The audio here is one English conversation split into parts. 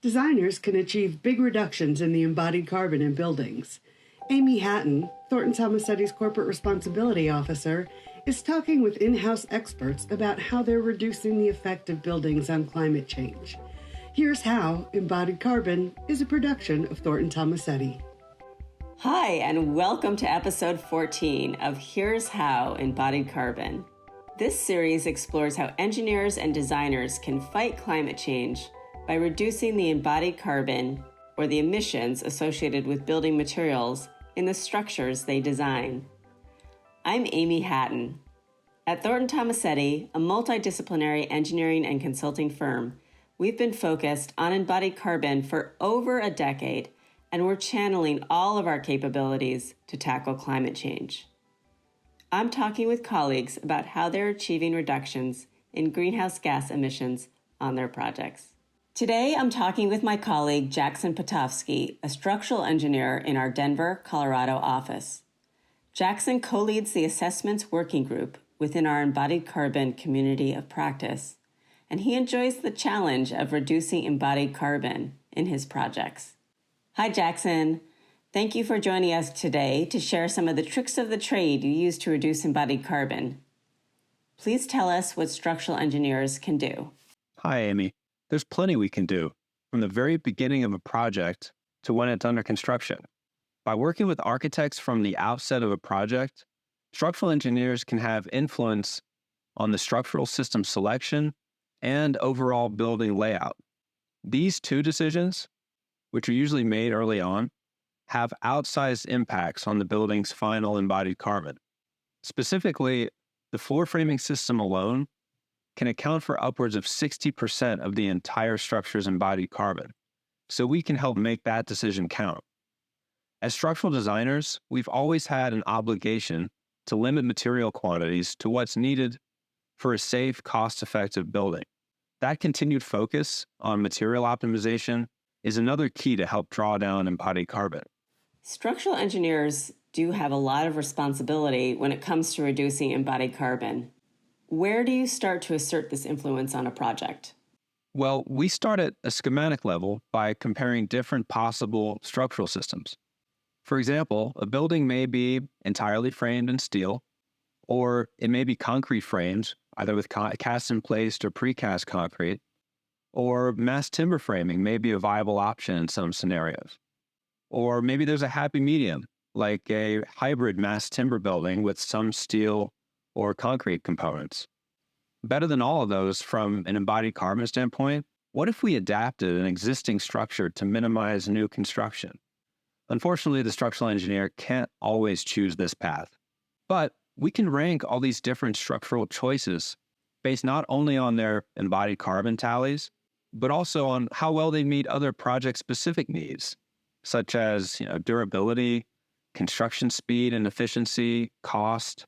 Designers can achieve big reductions in the embodied carbon in buildings. Amy Hattan, Thornton Tomasetti's Corporate Responsibility Officer, is talking with in-house experts about how they're reducing the effect of buildings on climate change. Here's how Embodied Carbon is a production of Thornton Tomasetti. Hi, and welcome to episode 14 of Here's How Embodied Carbon. This series explores how engineers and designers can fight climate change by reducing the embodied carbon, or the emissions associated with building materials, in the structures they design. I'm Amy Hattan. At Thornton Tomasetti, a multidisciplinary engineering and consulting firm, we've been focused on embodied carbon for over a decade, and we're channeling all of our capabilities to tackle climate change. I'm talking with colleagues about how they're achieving reductions in greenhouse gas emissions on their projects. Today, I'm talking with my colleague Jackson Pitofsky, a structural engineer in our Denver, Colorado office. Jackson co-leads the assessments working group within our embodied carbon community of practice, and he enjoys the challenge of reducing embodied carbon in his projects. Hi, Jackson. Thank you for joining us today to share some of the tricks of the trade you use to reduce embodied carbon. Please tell us what structural engineers can do. Hi, Amy. There's plenty we can do, from the very beginning of a project to when it's under construction. By working with architects from the outset of a project, structural engineers can have influence on the structural system selection and overall building layout. These two decisions, which are usually made early on, have outsized impacts on the building's final embodied carbon. Specifically, the floor framing system alone can account for upwards of 60% of the entire structure's embodied carbon, so we can help make that decision count. As structural designers, we've always had an obligation to limit material quantities to what's needed for a safe, cost-effective building. That continued focus on material optimization is another key to help draw down embodied carbon. Structural engineers do have a lot of responsibility when it comes to reducing embodied carbon. Where do you start to assert this influence on a project? Well, we start at a schematic level by comparing different possible structural systems. For example, a building may be entirely framed in steel, or it may be concrete framed, either with cast-in-place or precast concrete, or mass timber framing may be a viable option in some scenarios. Or maybe there's a happy medium, like a hybrid mass timber building with some steel or concrete components. Better than all of those from an embodied carbon standpoint, what if we adapted an existing structure to minimize new construction? Unfortunately, the structural engineer can't always choose this path. But we can rank all these different structural choices based not only on their embodied carbon tallies, but also on how well they meet other project-specific needs, such as durability, construction speed and efficiency, cost,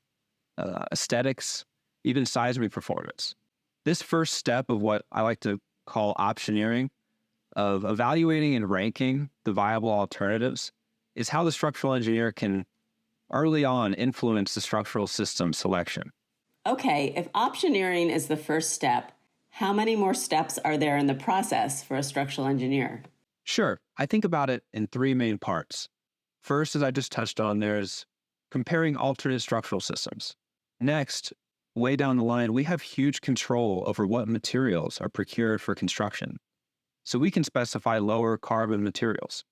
aesthetics, even seismic performance. This first step of what I like to call optioneering, of evaluating and ranking the viable alternatives, is how the structural engineer can early on influence the structural system selection. Okay, if optioneering is the first step, how many more steps are there in the process for a structural engineer? Sure. I think about it in three main parts. First, as I just touched on, there's comparing alternate structural systems. Next, way down the line, we have huge control over what materials are procured for construction, so we can specify lower carbon materials.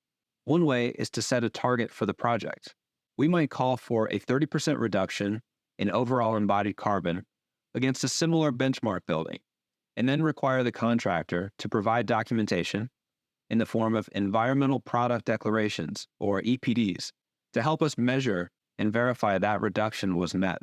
One way is to set a target for the project. We might call for a 30% reduction in overall embodied carbon against a similar benchmark building, and then require the contractor to provide documentation in the form of environmental product declarations, or EPDs, to help us measure and verify that reduction was met.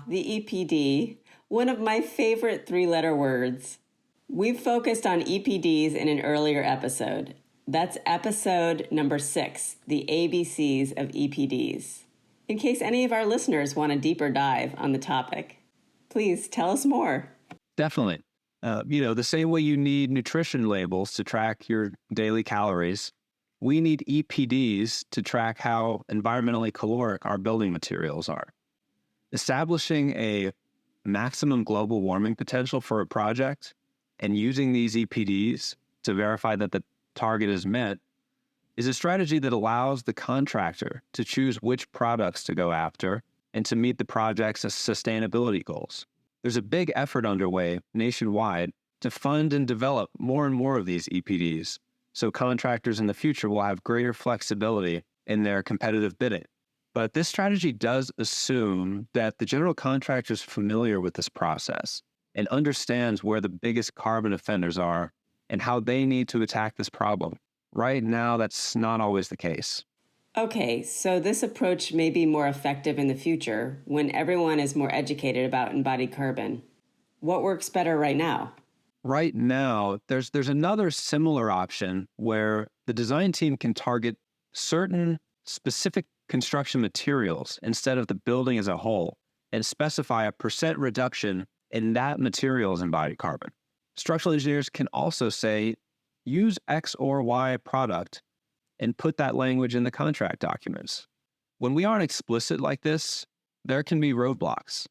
The EPD, one of my favorite three-letter words. We've focused on EPDs in an earlier episode. That's episode number 6, the ABCs of EPDs. In case any of our listeners want a deeper dive on the topic, please tell us more. Definitely. The same way you need nutrition labels to track your daily calories, we need EPDs to track how environmentally caloric our building materials are. Establishing a maximum global warming potential for a project and using these EPDs to verify that the target is met is a strategy that allows the contractor to choose which products to go after and to meet the project's sustainability goals. There's a big effort underway nationwide to fund and develop more and more of these EPDs, so contractors in the future will have greater flexibility in their competitive bidding. But this strategy does assume that the general contractor is familiar with this process and understands where the biggest carbon offenders are and how they need to attack this problem. Right now, that's not always the case. Okay, so this approach may be more effective in the future when everyone is more educated about embodied carbon. What works better right now? Right now, there's another similar option where the design team can target certain specific construction materials instead of the building as a whole and specify a % reduction in that material's embodied carbon. Structural engineers can also say, use X or Y product and put that language in the contract documents. When we aren't explicit like this, there can be roadblocks.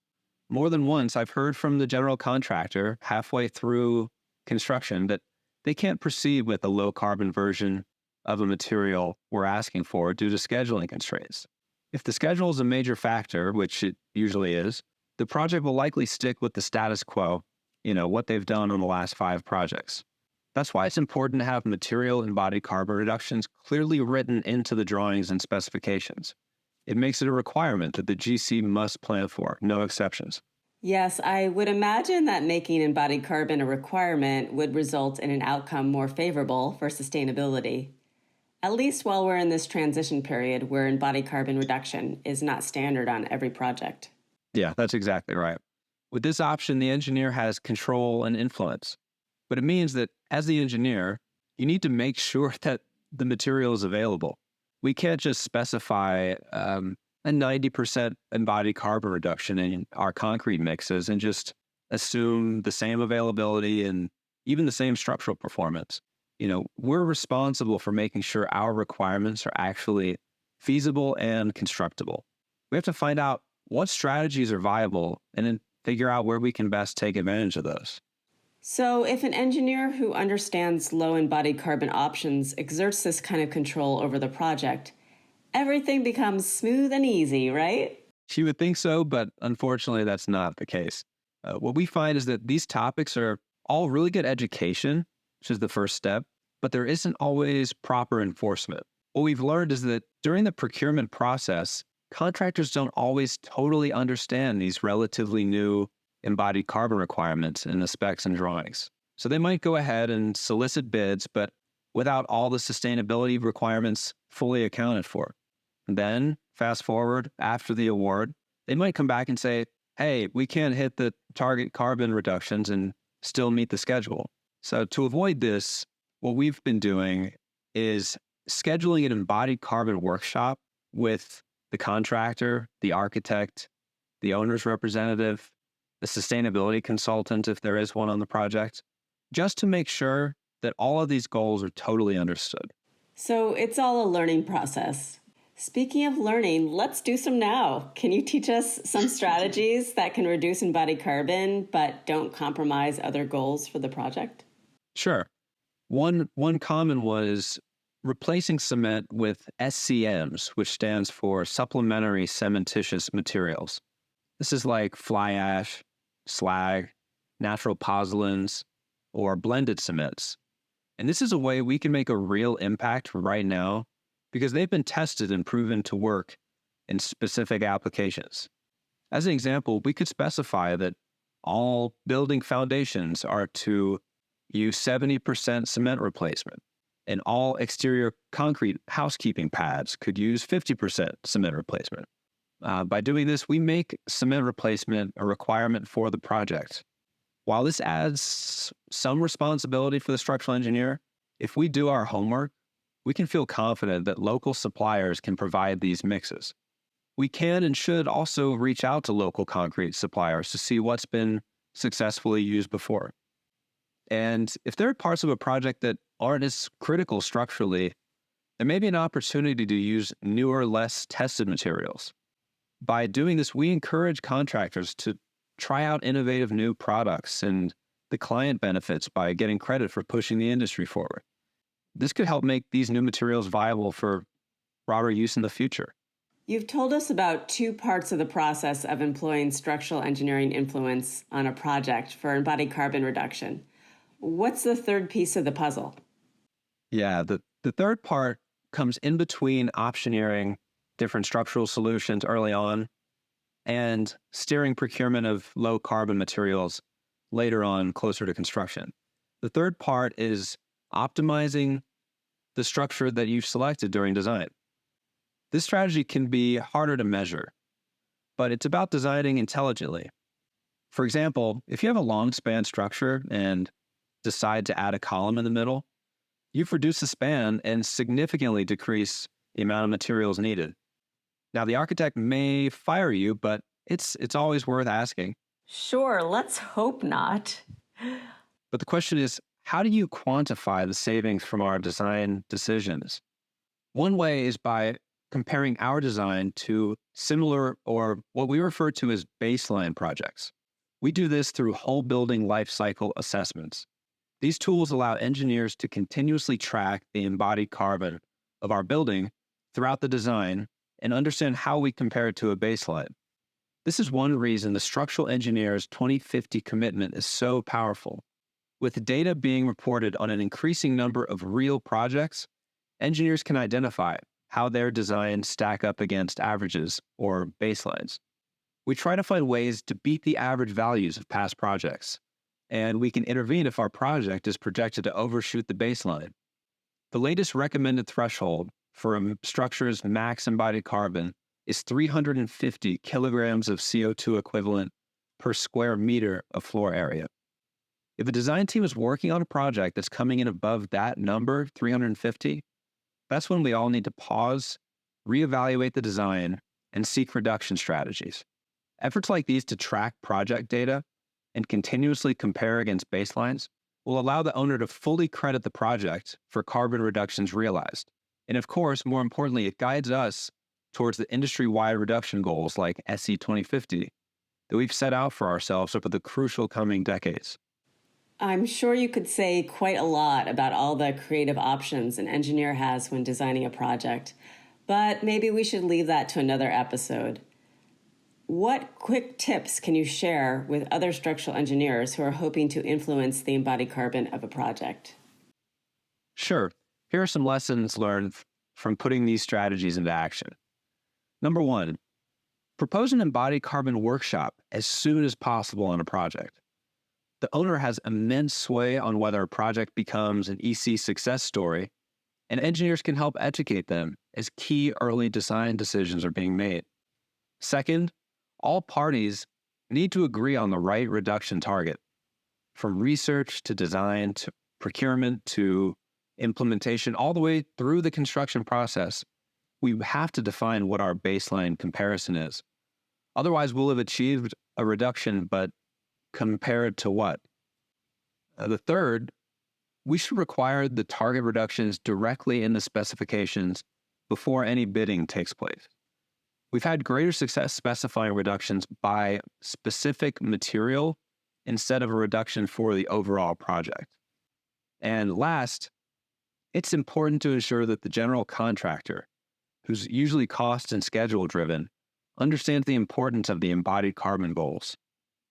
More than once, I've heard from the general contractor halfway through construction that they can't proceed with a low carbon version of a material we're asking for due to scheduling constraints. If the schedule is a major factor, which it usually is, the project will likely stick with the status quo, what they've done on the last 5 projects. That's why it's important to have material embodied carbon reductions clearly written into the drawings and specifications. It makes it a requirement that the GC must plan for, no exceptions. Yes, I would imagine that making embodied carbon a requirement would result in an outcome more favorable for sustainability, at least while we're in this transition period where embodied carbon reduction is not standard on every project. Yeah, that's exactly right. With this option, the engineer has control and influence, but it means that as the engineer, you need to make sure that the material is available. We can't just specify a 90% embodied carbon reduction in our concrete mixes and just assume the same availability and even the same structural performance. We're responsible for making sure our requirements are actually feasible and constructible. We have to find out what strategies are viable and then figure out where we can best take advantage of those. So if an engineer who understands low embodied carbon options exerts this kind of control over the project, everything becomes smooth and easy, right? You would think so, but unfortunately, that's not the case. What we find is that these topics are all really good education, which is the first step, but there isn't always proper enforcement. What we've learned is that during the procurement process, contractors don't always totally understand these relatively new embodied carbon requirements in the specs and drawings. So they might go ahead and solicit bids, but without all the sustainability requirements fully accounted for. Then, fast forward, after the award, they might come back and say, hey, we can't hit the target carbon reductions and still meet the schedule. So to avoid this, what we've been doing is scheduling an embodied carbon workshop with the contractor, the architect, the owner's representative, the sustainability consultant, if there is one on the project, just to make sure that all of these goals are totally understood. So it's all a learning process. Speaking of learning, let's do some now. Can you teach us some strategies that can reduce embodied carbon but don't compromise other goals for the project? Sure. One common was replacing cement with SCMs, which stands for supplementary cementitious materials. This is like fly ash, slag, natural pozzolans, or blended cements. And this is a way we can make a real impact right now because they've been tested and proven to work in specific applications. As an example, we could specify that all building foundations are to use 70% cement replacement, and all exterior concrete housekeeping pads could use 50% cement replacement. By doing this, we make cement replacement a requirement for the project. While this adds some responsibility for the structural engineer, if we do our homework, we can feel confident that local suppliers can provide these mixes. We can and should also reach out to local concrete suppliers to see what's been successfully used before. And if there are parts of a project that aren't as critical structurally, there may be an opportunity to use newer, less tested materials. By doing this, we encourage contractors to try out innovative new products and the client benefits by getting credit for pushing the industry forward. This could help make these new materials viable for broader use in the future. You've told us about two parts of the process of employing structural engineering influence on a project for embodied carbon reduction. What's the third piece of the puzzle? Yeah, the third part comes in between optioneering different structural solutions early on and steering procurement of low carbon materials later on, closer to construction. The third part is optimizing the structure that you've selected during design. This strategy can be harder to measure, but it's about designing intelligently. For example, if you have a long span structure and decide to add a column in the middle, you've reduced the span and significantly decreased the amount of materials needed. Now, the architect may fire you, but it's always worth asking. Sure, let's hope not. But the question is, how do you quantify the savings from our design decisions? One way is by comparing our design to similar, or what we refer to as baseline projects. We do this through whole building life cycle assessments. These tools allow engineers to continuously track the embodied carbon of our building throughout the design and understand how we compare it to a baseline. This is one reason the structural engineer's 2050 commitment is so powerful. With data being reported on an increasing number of real projects, engineers can identify how their designs stack up against averages or baselines. We try to find ways to beat the average values of past projects, and we can intervene if our project is projected to overshoot the baseline. The latest recommended threshold for a structure's max embodied carbon is 350 kilograms of CO2 equivalent per square meter of floor area. If a design team is working on a project that's coming in above that number, 350, that's when we all need to pause, reevaluate the design, and seek reduction strategies. Efforts like these to track project data and continuously compare against baselines will allow the owner to fully credit the project for carbon reductions realized. And of course, more importantly, it guides us towards the industry-wide reduction goals like SE 2050 that we've set out for ourselves over the crucial coming decades. I'm sure you could say quite a lot about all the creative options an engineer has when designing a project, but maybe we should leave that to another episode. What quick tips can you share with other structural engineers who are hoping to influence the embodied carbon of a project? Sure. Here are some lessons learned from putting these strategies into action. Number one, propose an embodied carbon workshop as soon as possible on a project. The owner has immense sway on whether a project becomes an EC success story, and engineers can help educate them as key early design decisions are being made. Second, all parties need to agree on the right reduction target. From research to design to procurement to implementation, all the way through the construction process, we have to define what our baseline comparison is. Otherwise, we'll have achieved a reduction, but compared to what? The third, we should require the target reductions directly in the specifications before any bidding takes place. We've had greater success specifying reductions by specific material instead of a reduction for the overall project. And last, it's important to ensure that the general contractor, who's usually cost and schedule driven, understands the importance of the embodied carbon goals.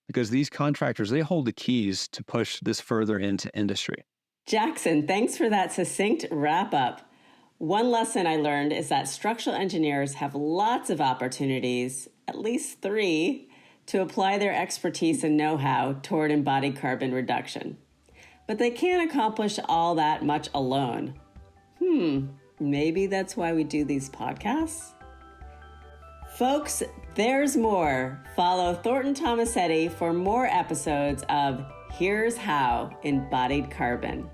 Because these contractors, they hold the keys to push this further into industry. Jackson, thanks for that succinct wrap up. One lesson I learned is that structural engineers have lots of opportunities, at least 3, to apply their expertise and know-how toward embodied carbon reduction. But they can't accomplish all that much alone. Maybe that's why we do these podcasts? Folks, there's more. Follow Thornton Tomasetti for more episodes of Here's How Embodied Carbon.